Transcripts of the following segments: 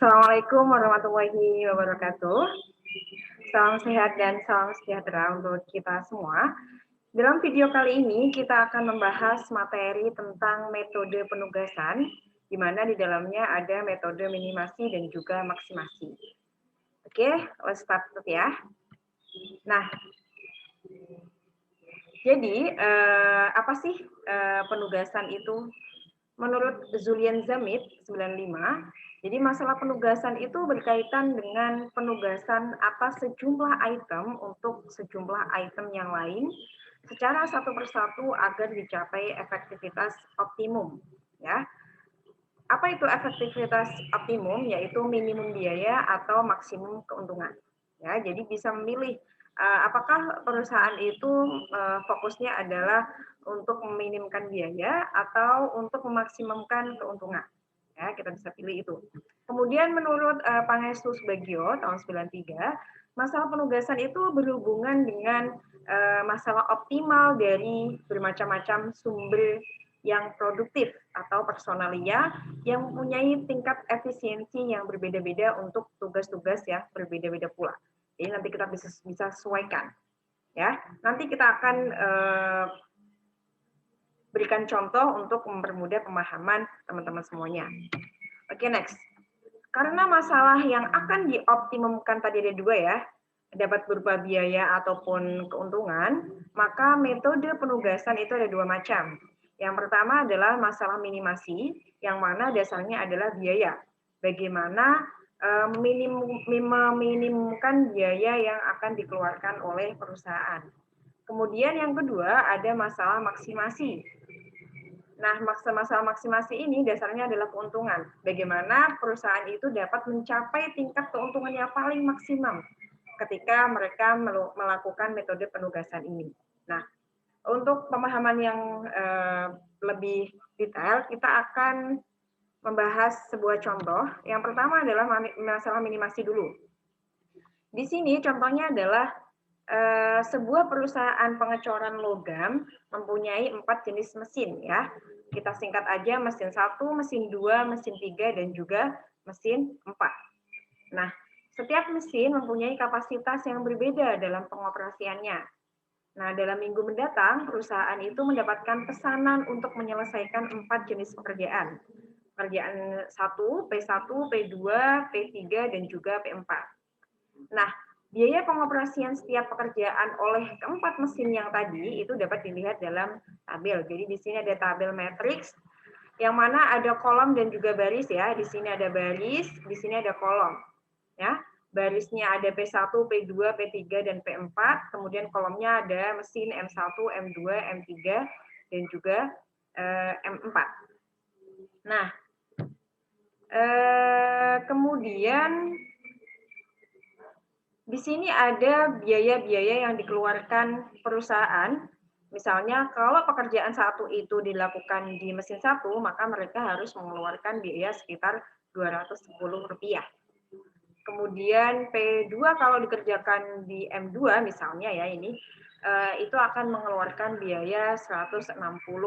Assalamualaikum warahmatullahi wabarakatuh. Salam sehat dan salam sejahtera untuk kita semua. Dalam video kali ini kita akan membahas materi tentang metode penugasan, di mana di dalamnya ada metode minimasi dan juga maksimasi. Oke, let's start ya. Nah, jadi apa sih penugasan itu? Menurut Julian Zamit 95, jadi masalah penugasan itu berkaitan dengan penugasan atas sejumlah item untuk sejumlah item yang lain secara satu persatu agar dicapai efektivitas optimum. Ya, apa itu efektivitas optimum? Yaitu minimum biaya atau maksimum keuntungan. Ya, jadi bisa memilih apakah perusahaan itu fokusnya adalah untuk meminimkan biaya atau untuk memaksimumkan keuntungan. Ya, kita bisa pilih itu. Kemudian menurut Pangestu Subagio tahun 93, masalah penugasan itu berhubungan dengan masalah optimal dari bermacam-macam sumber yang produktif atau personalia yang mempunyai tingkat efisiensi yang berbeda-beda untuk tugas-tugas ya berbeda-beda pula. Jadi nanti kita bisa sesuaikan. Ya, nanti kita akan berikan contoh untuk mempermudah pemahaman teman-teman semuanya. Oke, next. Karena masalah yang akan dioptimumkan tadi ada dua ya, dapat berupa biaya ataupun keuntungan, maka metode penugasan itu ada dua macam. Yang pertama adalah masalah minimasi, yang mana dasarnya adalah biaya. Bagaimana meminimumkan biaya yang akan dikeluarkan oleh perusahaan. Kemudian yang kedua ada masalah maksimasi. Nah, masalah maksimasi ini dasarnya adalah keuntungan. Bagaimana perusahaan itu dapat mencapai tingkat keuntungan yang paling maksimum ketika mereka melakukan metode penugasan ini. Nah, untuk pemahaman yang lebih detail, kita akan membahas sebuah contoh. Yang pertama adalah masalah minimasi dulu. Di sini contohnya adalah sebuah perusahaan pengecoran logam mempunyai 4 jenis mesin ya. Kita singkat aja mesin 1, mesin 2, mesin 3, dan juga mesin 4. Nah, setiap mesin mempunyai kapasitas yang berbeda dalam pengoperasiannya. Nah, dalam minggu mendatang, perusahaan itu mendapatkan pesanan untuk menyelesaikan 4 jenis pekerjaan. Pekerjaan 1, P1, P2, P3, dan juga P4. Nah, biaya pengoperasian setiap pekerjaan oleh keempat mesin yang tadi itu dapat dilihat dalam tabel. Jadi di sini ada tabel matriks yang mana ada kolom dan juga baris ya. Di sini ada baris, di sini ada kolom. Ya. Barisnya ada P1, P2, P3, dan P4. Kemudian kolomnya ada mesin M1, M2, M3, dan juga M4. Nah, kemudian di sini ada biaya-biaya yang dikeluarkan perusahaan. Misalnya kalau pekerjaan satu itu dilakukan di mesin satu, maka mereka harus mengeluarkan biaya sekitar Rp210. Kemudian P2 kalau dikerjakan di M2 misalnya ya ini, itu akan mengeluarkan biaya Rp160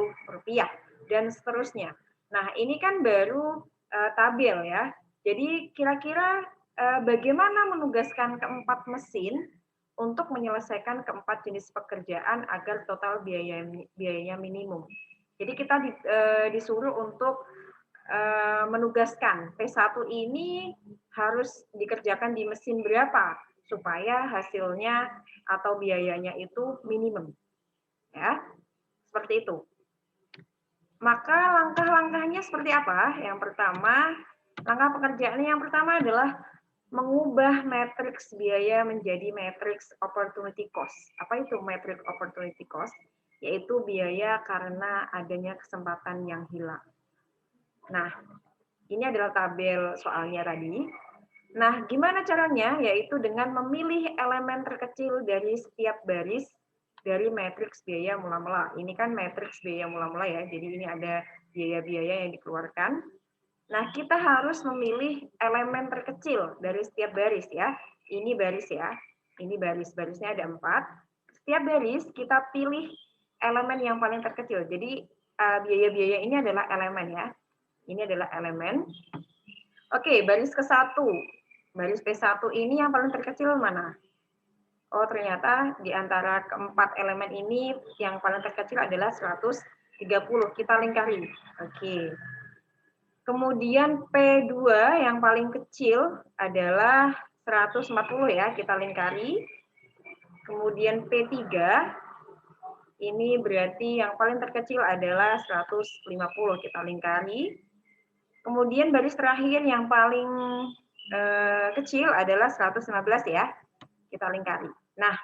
dan seterusnya. Nah ini kan baru tabel ya. Jadi kira-kira bagaimana menugaskan keempat mesin untuk menyelesaikan keempat jenis pekerjaan agar total biayanya minimum. Jadi kita disuruh untuk menugaskan P1 ini harus dikerjakan di mesin berapa supaya hasilnya atau biayanya itu minimum. Ya, seperti itu. Maka langkah-langkahnya seperti apa? Yang pertama, langkah pekerjaannya yang pertama adalah mengubah matriks biaya menjadi matriks opportunity cost. Apa itu matriks opportunity cost? Yaitu biaya karena adanya kesempatan yang hilang. Nah, ini adalah tabel soalnya tadi. Nah, gimana caranya? Yaitu dengan memilih elemen terkecil dari setiap baris dari matriks biaya mula-mula. Ini kan matriks biaya mula-mula ya, jadi ini ada biaya-biaya yang dikeluarkan. Nah, kita harus memilih elemen terkecil dari setiap baris ya. Ini baris ya, ini baris-barisnya ada 4. Setiap baris kita pilih elemen yang paling terkecil. Jadi biaya-biaya ini adalah elemen ya. Ini adalah elemen. Oke, baris ke-1. Baris P1 ini yang paling terkecil mana? Oh, ternyata di antara keempat elemen ini yang paling terkecil adalah 130. Kita lingkari. Oke. Kemudian P2 yang paling kecil adalah 140 ya, kita lingkari. Kemudian P3 ini berarti yang paling terkecil adalah 150, kita lingkari. Kemudian baris terakhir yang paling kecil adalah 115 ya, kita lingkari. Nah,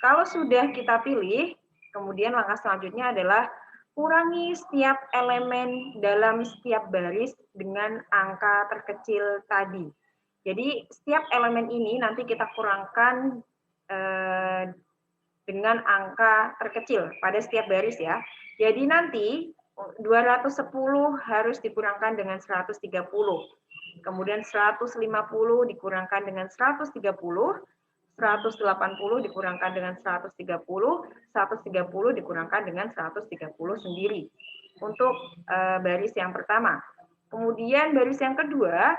kalau sudah kita pilih, kemudian langkah selanjutnya adalah kurangi setiap elemen dalam setiap baris dengan angka terkecil tadi. Jadi setiap elemen ini nanti kita kurangkan dengan angka terkecil pada setiap baris ya. Jadi nanti 210 harus dikurangkan dengan 130. Kemudian 150 dikurangkan dengan 130, 180 dikurangkan dengan 130, 130 dikurangkan dengan 130 sendiri untuk baris yang pertama. Kemudian baris yang kedua,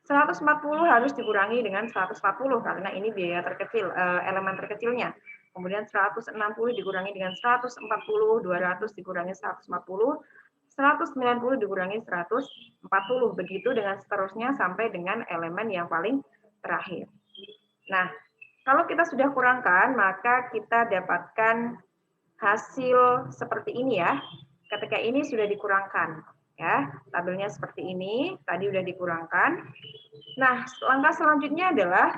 140 harus dikurangi dengan 140 karena ini biaya terkecil, elemen terkecilnya. Kemudian 160 dikurangi dengan 140, 200 dikurangi 140, 190 dikurangi 140, begitu dengan seterusnya sampai dengan elemen yang paling terakhir. Nah, kalau kita sudah kurangkan, maka kita dapatkan hasil seperti ini ya. Ketika ini sudah dikurangkan, ya, tabelnya seperti ini, tadi sudah dikurangkan. Nah, langkah selanjutnya adalah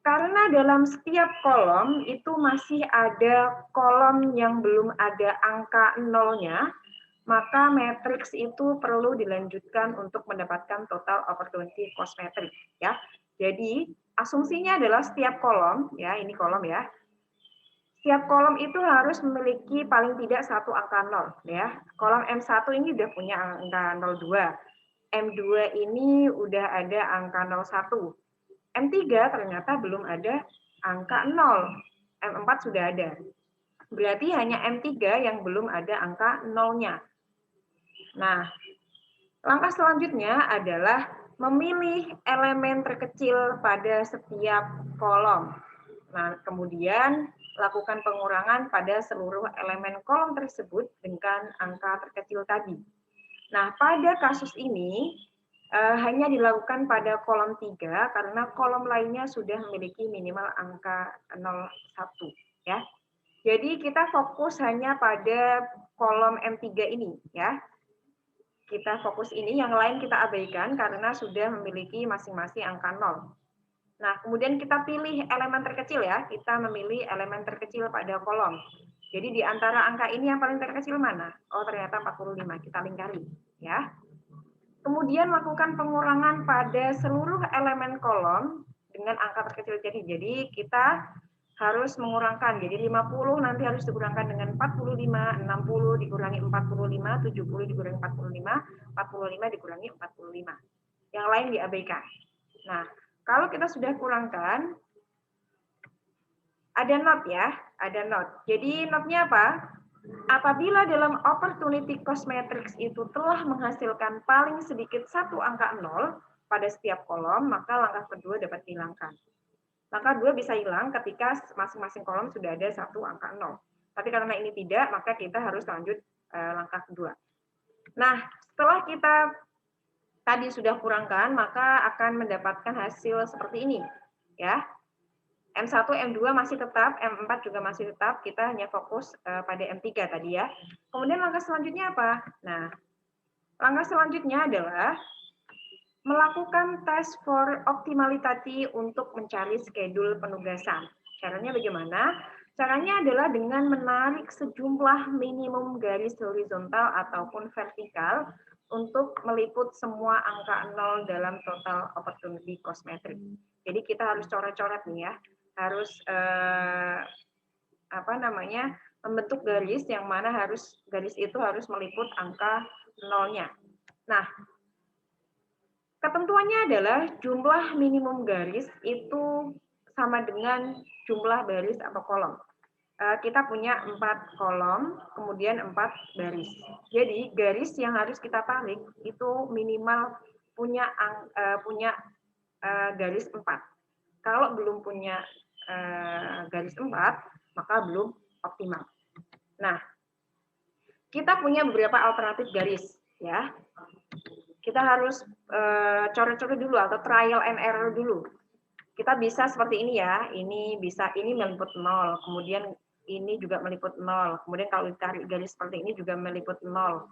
karena dalam setiap kolom itu masih ada kolom yang belum ada angka nolnya, maka matriks itu perlu dilanjutkan untuk mendapatkan total opportunity cost matrix ya. Jadi asumsinya adalah setiap kolom ya, ini kolom ya. Setiap kolom itu harus memiliki paling tidak satu angka nol ya. Kolom M1 ini udah punya angka 02. M2 ini udah ada angka 01. M3 ternyata belum ada angka 0. M4 sudah ada. Berarti hanya M3 yang belum ada angka nolnya. Nah, langkah selanjutnya adalah memilih elemen terkecil pada setiap kolom. Nah, kemudian lakukan pengurangan pada seluruh elemen kolom tersebut dengan angka terkecil tadi. Nah, pada kasus ini hanya dilakukan pada kolom 3 karena kolom lainnya sudah memiliki minimal angka 01 ya. Jadi kita fokus hanya pada kolom M3 ini ya. Kita fokus ini, yang lain kita abaikan karena sudah memiliki masing-masing angka 0. Nah, kemudian kita pilih elemen terkecil ya. Kita memilih elemen terkecil pada kolom. Jadi di antara angka ini yang paling terkecil mana? Oh, ternyata 45. Kita lingkari ya. Kemudian lakukan pengurangan pada seluruh elemen kolom dengan angka terkecil jadi. Jadi kita harus mengurangkan. Jadi 50 nanti harus dikurangkan dengan 45, 60 dikurangi 45, 70 dikurangi 45, 45 dikurangi 45. Yang lain diabaikan. Nah, kalau kita sudah kurangkan, ada not ya, ada not. Jadi notnya apa? Apabila dalam opportunity cost matrix itu telah menghasilkan paling sedikit satu angka 0 pada setiap kolom, maka langkah kedua dapat dihilangkan. Langkah 2 bisa hilang ketika masing-masing kolom sudah ada satu angka 0. Tapi karena ini tidak, maka kita harus lanjut langkah kedua. Nah, setelah kita tadi sudah kurangkan, maka akan mendapatkan hasil seperti ini. Ya, M1, M2 masih tetap, M4 juga masih tetap, kita hanya fokus pada M3 tadi ya. Kemudian langkah selanjutnya apa? Nah, langkah selanjutnya adalah melakukan tes for optimality untuk mencari schedule penugasan. Caranya bagaimana? Caranya adalah dengan menarik sejumlah minimum garis horizontal ataupun vertikal untuk meliput semua angka 0 dalam total opportunity cost matrix. Jadi kita harus coret-coret nih ya. Harus membentuk garis yang mana garis itu harus meliput angka nolnya. Nah, ketentuannya adalah jumlah minimum garis itu sama dengan jumlah baris atau kolom. Kita punya 4 kolom, kemudian 4 baris. Jadi garis yang harus kita tarik itu minimal punya garis 4. Kalau belum punya garis 4, maka belum optimal. Nah, kita punya beberapa alternatif garis, ya. Kita harus coret-coret dulu atau trial and error dulu. Kita bisa seperti ini ya, ini bisa, ini meliput 0, kemudian ini juga meliput 0, kemudian kalau ditarik garis seperti ini juga meliput 0,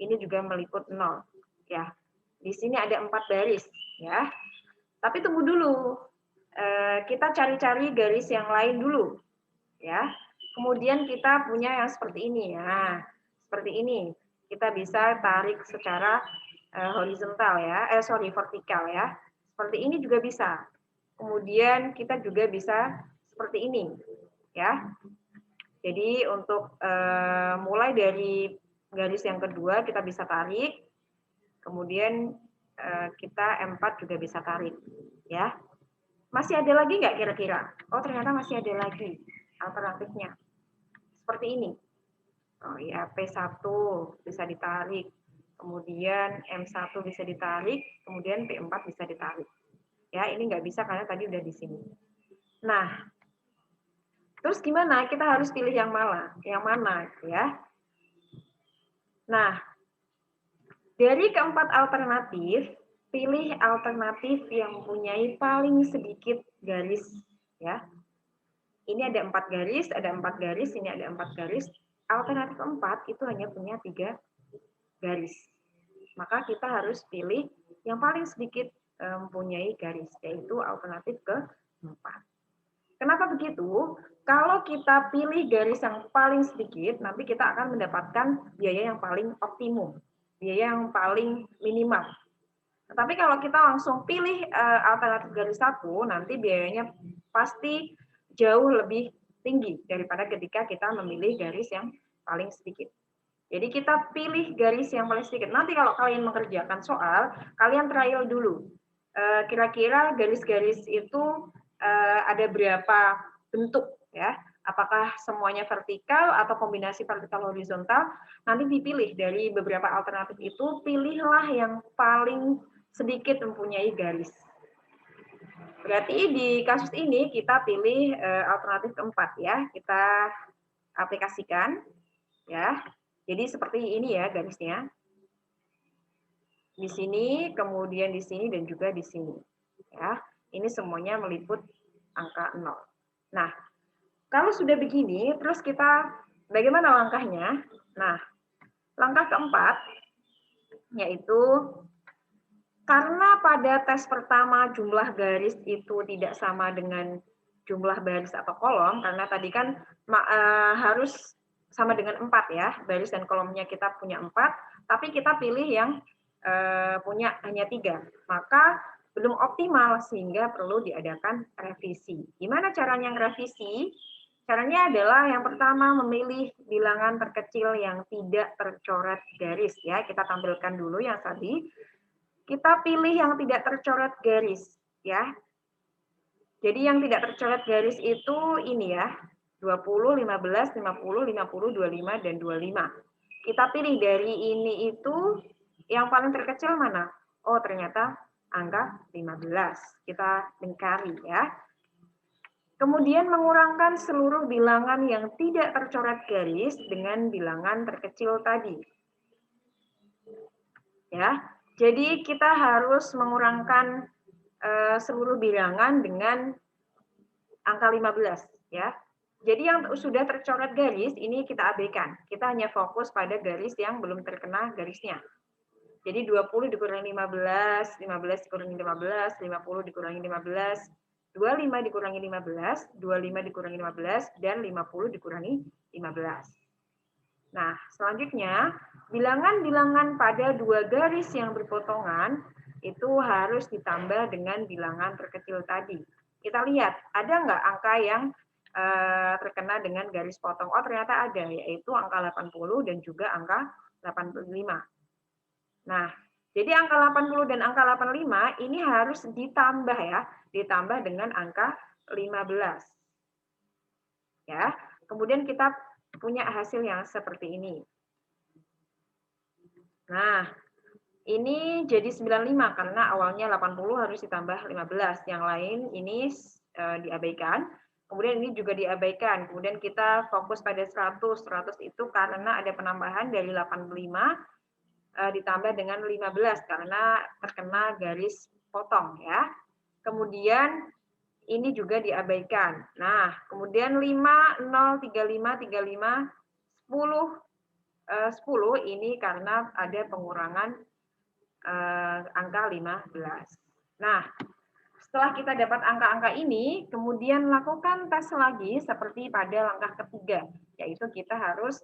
ini juga meliput 0, ya. Di sini ada 4 garis, ya. Tapi tunggu dulu, kita cari-cari garis yang lain dulu, ya. Kemudian kita punya yang seperti ini, ya, seperti ini. Kita bisa tarik secara horizontal ya, vertikal ya. Seperti ini juga bisa. Kemudian kita juga bisa seperti ini, ya. Jadi untuk mulai dari garis yang kedua kita bisa tarik, kemudian kita M4 juga bisa tarik, ya. Masih ada lagi nggak kira-kira? Oh ternyata masih ada lagi alternatifnya. Seperti ini. Oh ya, P1 bisa ditarik, kemudian M1 bisa ditarik, kemudian P4 bisa ditarik. Ya, ini nggak bisa karena tadi udah di sini. Nah, terus gimana? Kita harus pilih yang mana? Yang mana, ya? Nah, dari keempat alternatif, pilih alternatif yang mempunyai paling sedikit garis, ya. Ini ada 4 garis, ada 4 garis, ini ada 4 garis. Alternatif 4 itu hanya punya 3 garis. Maka kita harus pilih yang paling sedikit mempunyai garis, yaitu alternatif ke-4. Kenapa begitu? Kalau kita pilih garis yang paling sedikit, nanti kita akan mendapatkan biaya yang paling optimum, biaya yang paling minimal. Tapi kalau kita langsung pilih alternatif garis 1, nanti biayanya pasti jauh lebih tinggi daripada ketika kita memilih garis yang paling sedikit. Jadi kita pilih garis yang paling sedikit. Nanti kalau kalian mengerjakan soal, kalian trial dulu. Kira-kira garis-garis itu ada berapa bentuk, ya? Apakah semuanya vertikal atau kombinasi vertikal horizontal? Nanti dipilih dari beberapa alternatif itu, pilihlah yang paling sedikit mempunyai garis. Berarti di kasus ini kita pilih alternatif keempat ya. Kita aplikasikan, ya. Jadi seperti ini ya garisnya. Di sini, kemudian di sini, dan juga di sini. Ya, ini semuanya meliput angka 0. Nah, kalau sudah begini, terus kita bagaimana langkahnya? Nah, langkah keempat, yaitu karena pada tes pertama jumlah garis itu tidak sama dengan jumlah baris atau kolom, karena tadi kan harus sama dengan 4 ya, baris dan kolomnya kita punya 4, tapi kita pilih yang punya hanya 3, maka belum optimal sehingga perlu diadakan revisi. Gimana caranya revisi? Caranya adalah yang pertama memilih bilangan terkecil yang tidak tercoret garis ya. Kita tampilkan dulu yang tadi. Kita pilih yang tidak tercoret garis ya. Jadi yang tidak tercoret garis itu ini ya. 20, 15, 50, 50, 25 dan 25. Kita pilih dari ini itu yang paling terkecil mana? Oh, ternyata angka 15. Kita lingkari ya. Kemudian mengurangkan seluruh bilangan yang tidak tercoret garis dengan bilangan terkecil tadi. Ya. Jadi kita harus mengurangkan seluruh bilangan dengan angka 15 ya. Jadi yang sudah tercoret garis ini kita abaikan. Kita hanya fokus pada garis yang belum terkena garisnya. Jadi 20 dikurangi 15, 15 dikurangi 15, 50 dikurangi 15, 25 dikurangi 15, 25 dikurangi 15, dan 50 dikurangi 15. Nah, selanjutnya, bilangan-bilangan pada dua garis yang berpotongan itu harus ditambah dengan bilangan terkecil tadi. Kita lihat, ada nggak angka yang terkena dengan garis potong? Oh, ternyata ada, yaitu angka 80 dan juga angka 85. Nah, jadi angka 80 dan angka 85 ini harus ditambah ya, ditambah dengan angka 15. Ya. Kemudian kita punya hasil yang seperti ini. Nah, Ini jadi 95 karena awalnya 80 harus ditambah 15. Yang lain ini diabaikan. Kemudian ini juga diabaikan. Kemudian kita fokus pada 100. 100 itu karena ada penambahan dari 85 ditambah dengan 15 karena terkena garis potong ya. Kemudian ini juga diabaikan. Nah, kemudian 5, 0, 35, 35, 10, 10 ini karena ada pengurangan angka 15. Nah, setelah kita dapat angka-angka ini, kemudian lakukan tes lagi seperti pada langkah ketiga, yaitu kita harus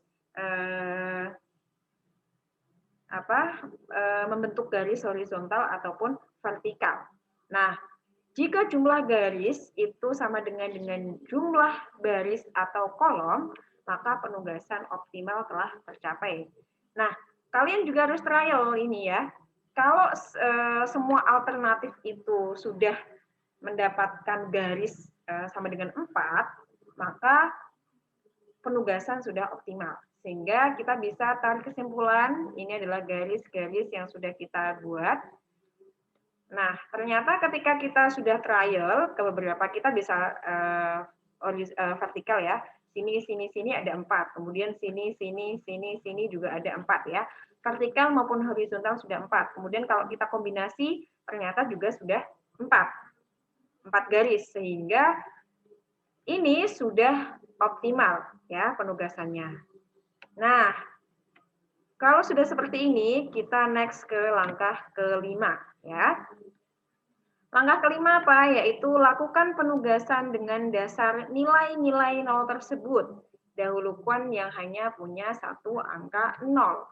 membentuk garis horizontal ataupun vertikal. Nah, jika jumlah garis itu sama dengan jumlah baris atau kolom, maka penugasan optimal telah tercapai. Nah, kalian juga harus trial ini ya. Kalau semua alternatif itu sudah mendapatkan garis sama dengan 4, maka penugasan sudah optimal. Sehingga kita bisa tarik kesimpulan, ini adalah garis-garis yang sudah kita buat. Nah, ternyata ketika kita sudah trial, ke beberapa kita bisa vertikal ya, sini, sini, sini ada 4, kemudian sini, sini, sini, sini juga ada 4 ya. Vertikal maupun horizontal sudah 4. Kemudian kalau kita kombinasi, ternyata juga sudah 4 garis, sehingga ini sudah optimal ya penugasannya. Nah, kalau sudah seperti ini, kita next ke langkah kelima ya. Langkah kelima apa? Yaitu lakukan penugasan dengan dasar nilai-nilai nol tersebut. Dahulukan yang hanya punya satu angka 0.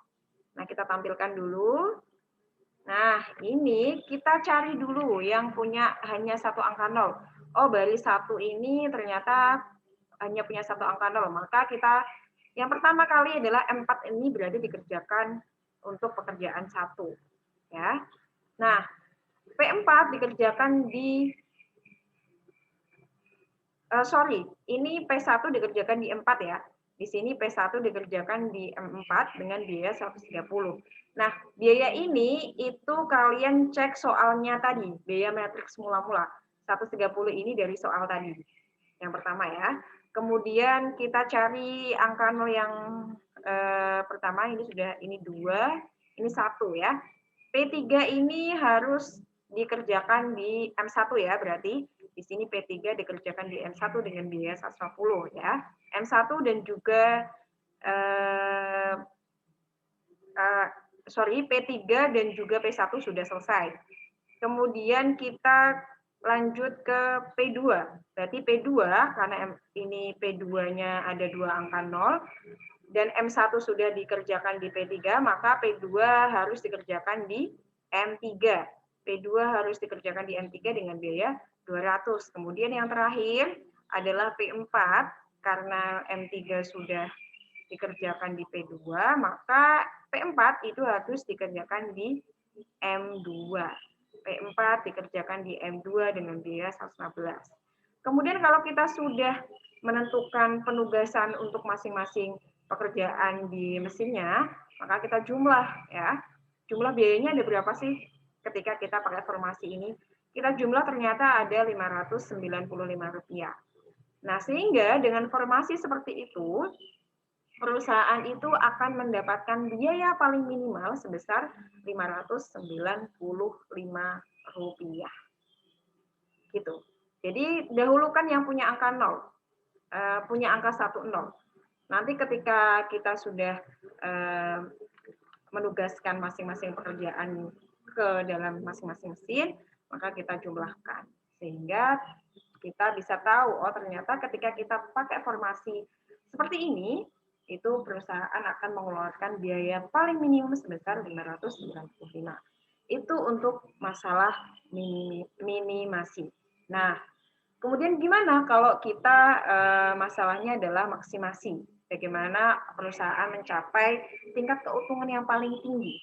Nah, kita tampilkan dulu. Nah, ini kita cari dulu yang punya hanya satu angka 0. Oh, baris 1 ini ternyata hanya punya satu angka 0. Maka kita yang pertama kali adalah M4 ini berada dikerjakan untuk pekerjaan 1. Ya. Nah, P4 dikerjakan di ini P1 dikerjakan di M4 ya. Di sini P1 dikerjakan di M4 dengan biaya 130. Nah, biaya ini itu kalian cek soalnya tadi, biaya matriks mula-mula. 130 ini dari soal tadi. Yang pertama ya. Kemudian kita cari angka 0 yang pertama, ini sudah, ini 2, ini 1 ya. P3 ini harus dikerjakan di M1 ya, berarti di sini P3 dikerjakan di M1 dengan biaya 150 ya. M1 dan juga P3 dan juga P1 sudah selesai. Kemudian kita lanjut ke P2. Berarti P2 karena ini P2-nya ada 2 angka 0 dan M1 sudah dikerjakan di P3, maka P2 harus dikerjakan di M3. P2 harus dikerjakan di M3 dengan biaya 200. Kemudian yang terakhir adalah P4 karena M3 sudah dikerjakan di P2, maka P4 itu harus dikerjakan di M2. P4 dikerjakan di M2 dengan biaya 115. Kemudian kalau kita sudah menentukan penugasan untuk masing-masing pekerjaan di mesinnya, maka kita jumlah ya. Jumlah biayanya ada berapa sih ketika kita pakai formasi ini? Kita jumlah ternyata ada Rp595. Nah, sehingga dengan formasi seperti itu, perusahaan itu akan mendapatkan biaya paling minimal sebesar Rp595. Gitu. Jadi dahulukan yang punya angka 0, punya angka 10. Nanti ketika kita sudah menugaskan masing-masing pekerjaan ke dalam masing-masing mesin, maka kita jumlahkan. Sehingga kita bisa tahu, oh ternyata ketika kita pakai formasi seperti ini, itu perusahaan akan mengeluarkan biaya paling minimum sebesar 595. Itu untuk masalah minimasi. Nah, kemudian gimana kalau kita masalahnya adalah maksimasi? Bagaimana perusahaan mencapai tingkat keuntungan yang paling tinggi?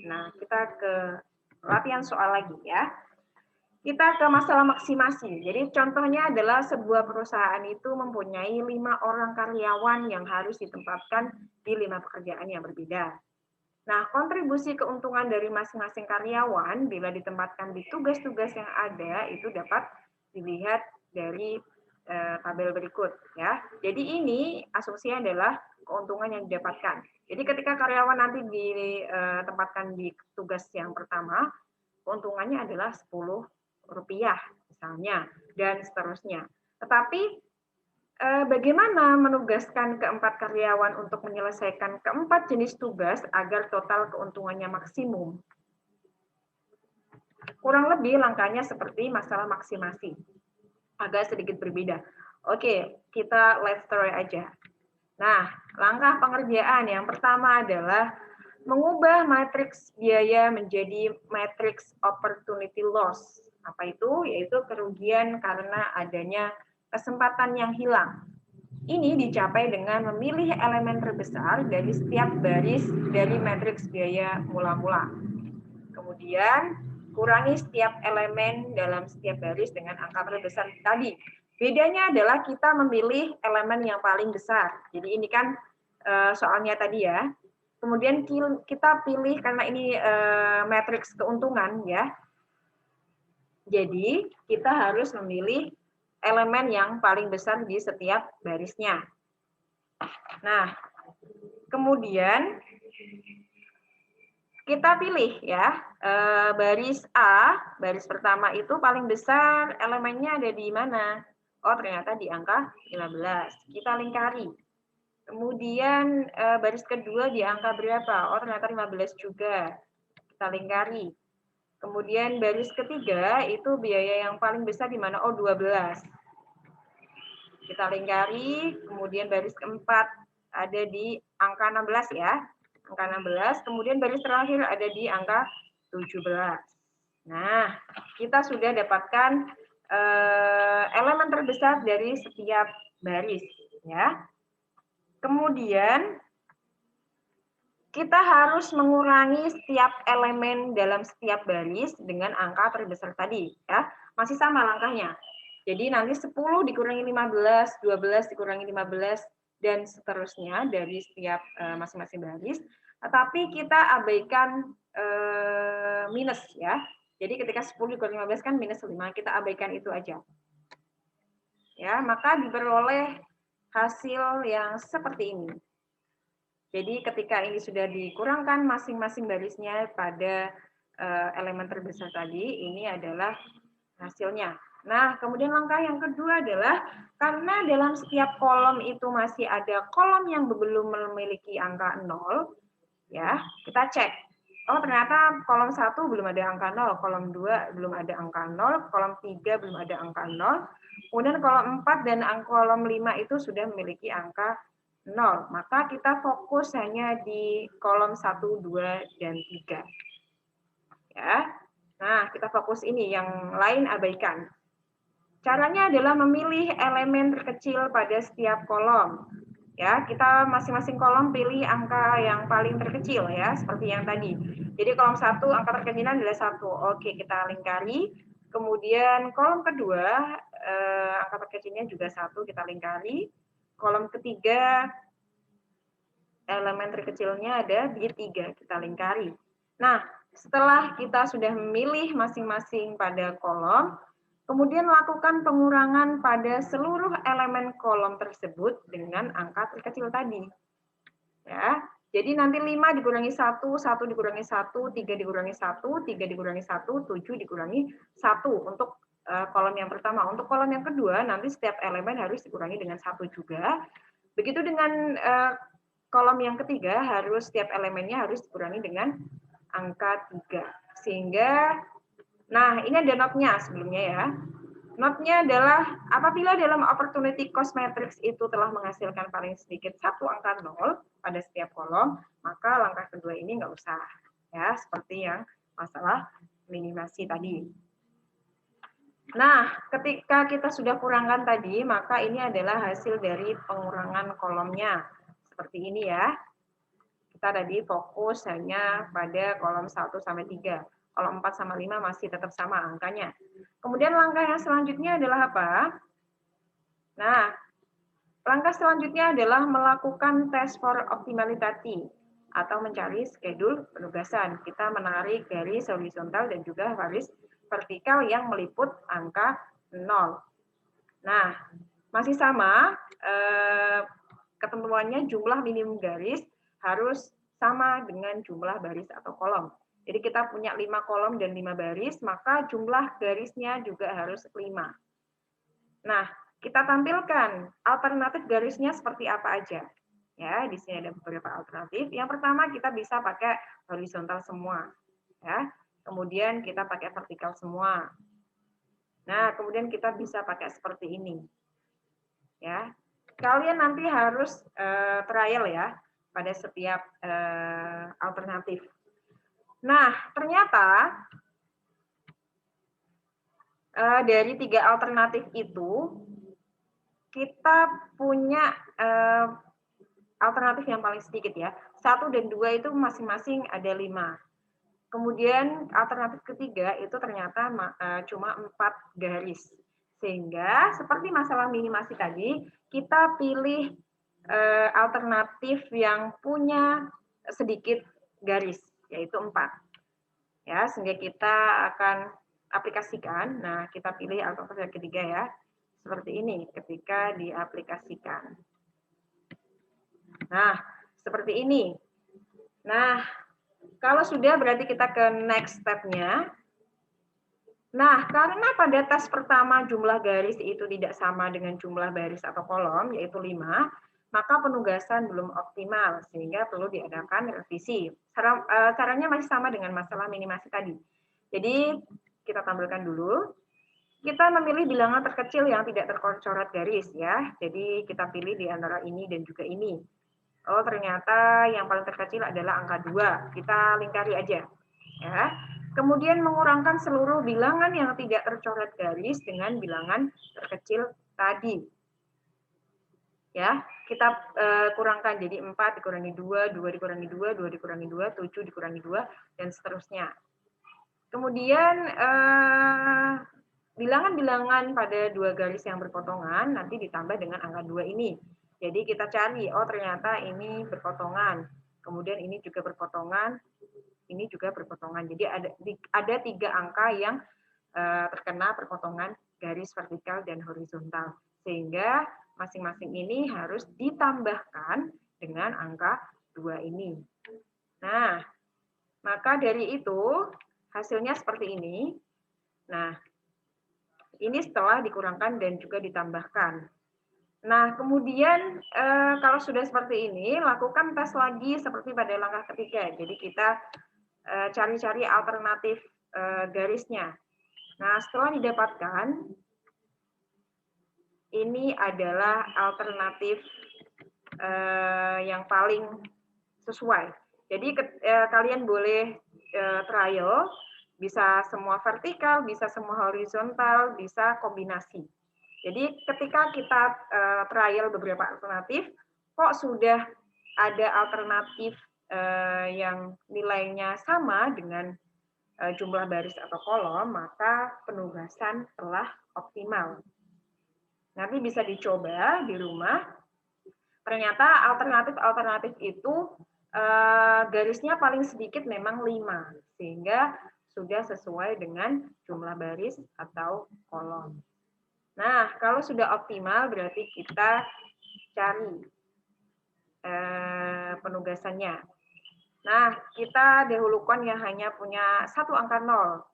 Nah, kita ke latihan soal lagi ya. Kita ke masalah maksimasi. Jadi contohnya adalah sebuah perusahaan itu mempunyai 5 orang karyawan yang harus ditempatkan di 5 pekerjaan yang berbeda. Nah, kontribusi keuntungan dari masing-masing karyawan bila ditempatkan di tugas-tugas yang ada itu dapat dilihat dari tabel berikut ya. Jadi ini asumsinya adalah keuntungan yang didapatkan. Jadi ketika karyawan nanti ditempatkan di tugas yang pertama, keuntungannya adalah Rp10 misalnya dan seterusnya. Tetapi bagaimana menugaskan keempat karyawan untuk menyelesaikan keempat jenis tugas agar total keuntungannya maksimum? Kurang lebih langkahnya seperti masalah maksimasi. Agak sedikit berbeda. Oke, kita live story aja. Nah, langkah pengerjaan yang pertama adalah mengubah matriks biaya menjadi matriks opportunity loss. Apa itu? Yaitu kerugian karena adanya kesempatan yang hilang. Ini dicapai dengan memilih elemen terbesar dari setiap baris dari matriks biaya mula-mula. Kemudian, kurangi setiap elemen dalam setiap baris dengan angka terbesar tadi. Bedanya adalah kita memilih elemen yang paling besar. Jadi ini kan soalnya tadi ya. Kemudian kita pilih karena ini matriks keuntungan ya. Jadi kita harus memilih elemen yang paling besar di setiap barisnya. Nah, kemudian kita pilih ya, baris A, baris pertama itu paling besar elemennya ada di mana? Oh, ternyata di angka 15. Kita lingkari. Kemudian baris kedua di angka berapa? Oh, ternyata 15 juga. Kita lingkari. Kemudian baris ketiga itu biaya yang paling besar di mana? Oh, 12. Kita lingkari. Kemudian baris keempat ada di angka 16 ya. Angka 16. Kemudian baris terakhir ada di angka 17. Nah, kita sudah dapatkan elemen terbesar dari setiap baris ya. Kemudian kita harus mengurangi setiap elemen dalam setiap baris dengan angka terbesar tadi ya. Masih sama langkahnya. Jadi nanti 10 dikurangi 15, 12 dikurangi 15 dan seterusnya dari setiap masing-masing baris. Tetapi kita abaikan minus ya. Jadi ketika 10 dikurangi 15 kan minus 5, kita abaikan itu aja. Ya, maka diperoleh hasil yang seperti ini. Jadi ketika ini sudah dikurangkan masing-masing barisnya pada elemen terbesar tadi, ini adalah hasilnya. Nah, kemudian langkah yang kedua adalah karena dalam setiap kolom itu masih ada kolom yang belum memiliki angka 0, ya, kita cek. Oh, ternyata kolom 1 belum ada angka 0, kolom 2 belum ada angka 0, kolom 3 belum ada angka 0, kemudian kolom 4 dan kolom 5 itu sudah memiliki angka 0. Maka kita fokus hanya di kolom 1, 2, dan 3. Ya. Nah, kita fokus ini, yang lain abaikan. Caranya adalah memilih elemen terkecil pada setiap kolom. Ya, kita masing-masing kolom pilih angka yang paling terkecil ya, seperti yang tadi. Jadi kolom 1 angka terkecilnya adalah 1. Oke, kita lingkari. Kemudian kolom kedua angka terkecilnya juga 1, kita lingkari. Kolom ketiga elemen terkecilnya ada di 3, kita lingkari. Nah, setelah kita sudah memilih masing-masing pada kolom, kemudian lakukan pengurangan pada seluruh elemen kolom tersebut dengan angka terkecil tadi. Ya, jadi nanti 5 dikurangi 1, 1 dikurangi 1, 3 dikurangi 1, 3 dikurangi 1, 7 dikurangi 1 untuk kolom yang pertama. Untuk kolom yang kedua, nanti setiap elemen harus dikurangi dengan 1 juga. Begitu dengan kolom yang ketiga, harus setiap elemennya harus dikurangi dengan angka 3. Sehingga, nah ini ada notnya sebelumnya ya. Notnya adalah apabila dalam opportunity cost matrix itu telah menghasilkan paling sedikit 1 angka 0 pada setiap kolom, maka langkah kedua ini nggak usah. Ya, seperti yang masalah minimasi tadi. Nah, ketika kita sudah kurangkan tadi, maka ini adalah hasil dari pengurangan kolomnya. Seperti ini ya. Kita tadi fokus hanya pada kolom 1 sampai 3. Kolom 4 sama 5 masih tetap sama angkanya. Kemudian langkah yang selanjutnya adalah apa? Nah, langkah selanjutnya adalah melakukan tes for optimality. atau mencari schedule penugasan. Kita menarik garis horizontal dan juga garis vertikal yang meliput angka 0. Nah, masih sama, ketentuannya jumlah minimum garis harus sama dengan jumlah baris atau kolom. Jadi kita punya 5 kolom dan 5 baris, maka jumlah garisnya juga harus 5. Nah, kita tampilkan alternatif garisnya seperti apa aja. Ya, di sini ada beberapa alternatif. Yang pertama kita bisa pakai horizontal semua, ya. Kemudian kita pakai vertikal semua. Nah, kemudian kita bisa pakai seperti ini. Ya. Kalian nanti harus trial ya pada setiap alternatif. Nah, ternyata dari 3 alternatif itu kita punya alternatif yang paling sedikit ya. 1 dan 2 itu masing-masing ada 5. Kemudian alternatif ketiga itu ternyata cuma 4 garis. Sehingga seperti masalah minimasi tadi, kita pilih alternatif yang punya sedikit garis, yaitu 4. Ya, sehingga kita akan aplikasikan. Nah, kita pilih alternatif yang ketiga ya. Seperti ini ketika diaplikasikan. Nah, seperti ini. Nah, kalau sudah berarti kita ke next step-nya. Nah, karena pada tes pertama jumlah garis itu tidak sama dengan jumlah baris atau kolom, yaitu 5, maka penugasan belum optimal, sehingga perlu diadakan revisi. Caranya masih sama dengan masalah minimasi tadi. Jadi, kita tampilkan dulu. Kita memilih bilangan terkecil yang tidak tercoret garis, ya. Jadi, kita pilih di antara ini dan juga ini. Oh, ternyata yang paling terkecil adalah angka 2. Kita lingkari aja. Ya. Kemudian mengurangkan seluruh bilangan yang tidak tercoret garis dengan bilangan terkecil tadi. Ya, kita kurangkan jadi 4 dikurangi 2, 2 dikurangi 2, 2 dikurangi 2, 7 dikurangi 2 dan seterusnya. Kemudian bilangan-bilangan pada 2 garis yang berpotongan nanti ditambah dengan angka 2 ini. Jadi kita cari, oh ternyata ini berpotongan. Kemudian ini juga berpotongan, ini juga berpotongan. Jadi ada 3 angka yang terkena perpotongan garis vertikal dan horizontal. Sehingga masing-masing ini harus ditambahkan dengan angka 2 ini. Nah, maka dari itu hasilnya seperti ini. Nah, ini setelah dikurangkan dan juga ditambahkan. Nah, kemudian kalau sudah seperti ini, lakukan tes lagi seperti pada langkah ketiga. Jadi kita cari-cari alternatif garisnya. Nah, setelah didapatkan, ini adalah alternatif yang paling sesuai. Jadi kalian boleh trial, bisa semua vertikal, bisa semua horizontal, bisa kombinasi. Jadi ketika kita trial beberapa alternatif, kok sudah ada alternatif yang nilainya sama dengan jumlah baris atau kolom, maka penugasan telah optimal. Nanti bisa dicoba di rumah. Ternyata alternatif-alternatif itu garisnya paling sedikit memang 5, sehingga sudah sesuai dengan jumlah baris atau kolom. Nah, kalau sudah optimal berarti kita cari penugasannya. Nah, kita dahulukan yang hanya punya 1 angka 0.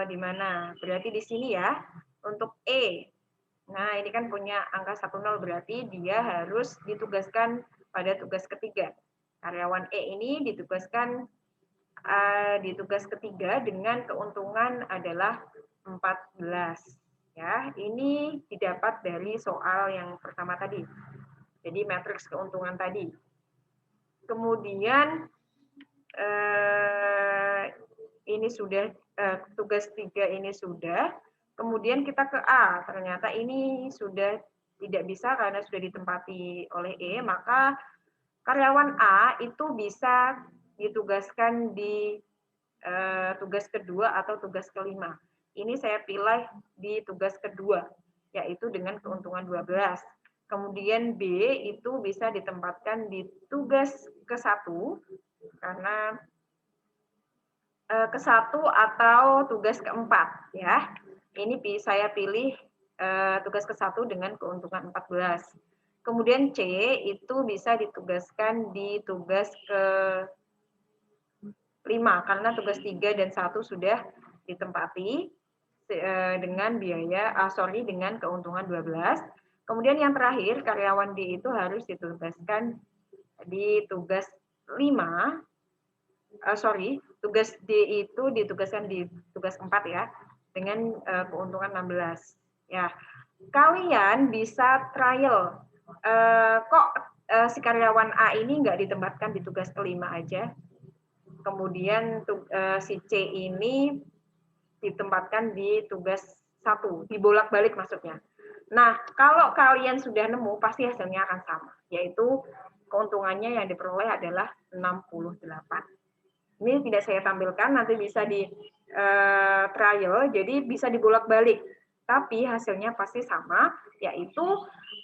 Di mana? Berarti di sini ya, untuk E. Nah, ini kan punya angka 10 berarti dia harus ditugaskan pada tugas ketiga. Karyawan E ini ditugaskan di tugas ketiga dengan keuntungan adalah 14. Ya, ini didapat dari soal yang pertama tadi. Jadi matriks keuntungan tadi. Kemudian ini sudah tugas 3 ini sudah. Kemudian kita ke A, ternyata ini sudah tidak bisa karena sudah ditempati oleh E, maka karyawan A itu bisa ditugaskan di tugas kedua atau tugas kelima. Ini saya pilih di tugas kedua, yaitu dengan keuntungan 12. Kemudian B itu bisa ditempatkan di tugas ke-1 karena ke-1 atau tugas ke-4 ya. Ini saya pilih tugas ke-1 dengan keuntungan 14. Kemudian C itu bisa ditugaskan di tugas ke-5 karena tugas 3 dan 1 sudah ditempati dengan dengan keuntungan 12. Kemudian yang terakhir, karyawan D itu harus ditugaskan di tugas 5. Tugas D itu ditugaskan di tugas 4 ya, dengan keuntungan 16. Ya, kalian bisa trial. Kok si karyawan A ini nggak ditempatkan di tugas ke-5 aja? Kemudian si C ini ditempatkan di tugas 1, dibolak-balik maksudnya. Nah, kalau kalian sudah nemu, pasti hasilnya akan sama, yaitu keuntungannya yang diperoleh adalah 68. Ini tidak saya tampilkan, nanti bisa di trial, jadi bisa dibolak-balik. Tapi hasilnya pasti sama, yaitu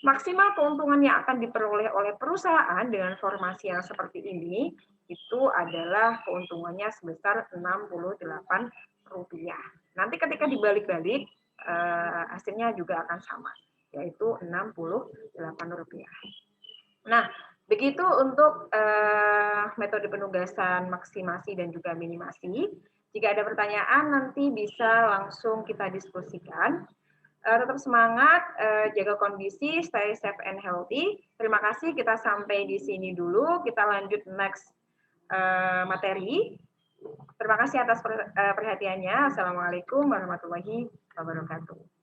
maksimal keuntungan yang akan diperoleh oleh perusahaan dengan formasi yang seperti ini, itu adalah keuntungannya sebesar Rp68. Nanti ketika dibalik-balik, hasilnya juga akan sama, yaitu Rp68. Nah, begitu untuk metode penugasan maksimasi dan juga minimasi. Jika ada pertanyaan, nanti bisa langsung kita diskusikan. Tetap semangat, jaga kondisi, stay safe and healthy. Terima kasih, kita sampai di sini dulu. Kita lanjut next materi. Terima kasih atas perhatiannya. Assalamualaikum warahmatullahi wabarakatuh.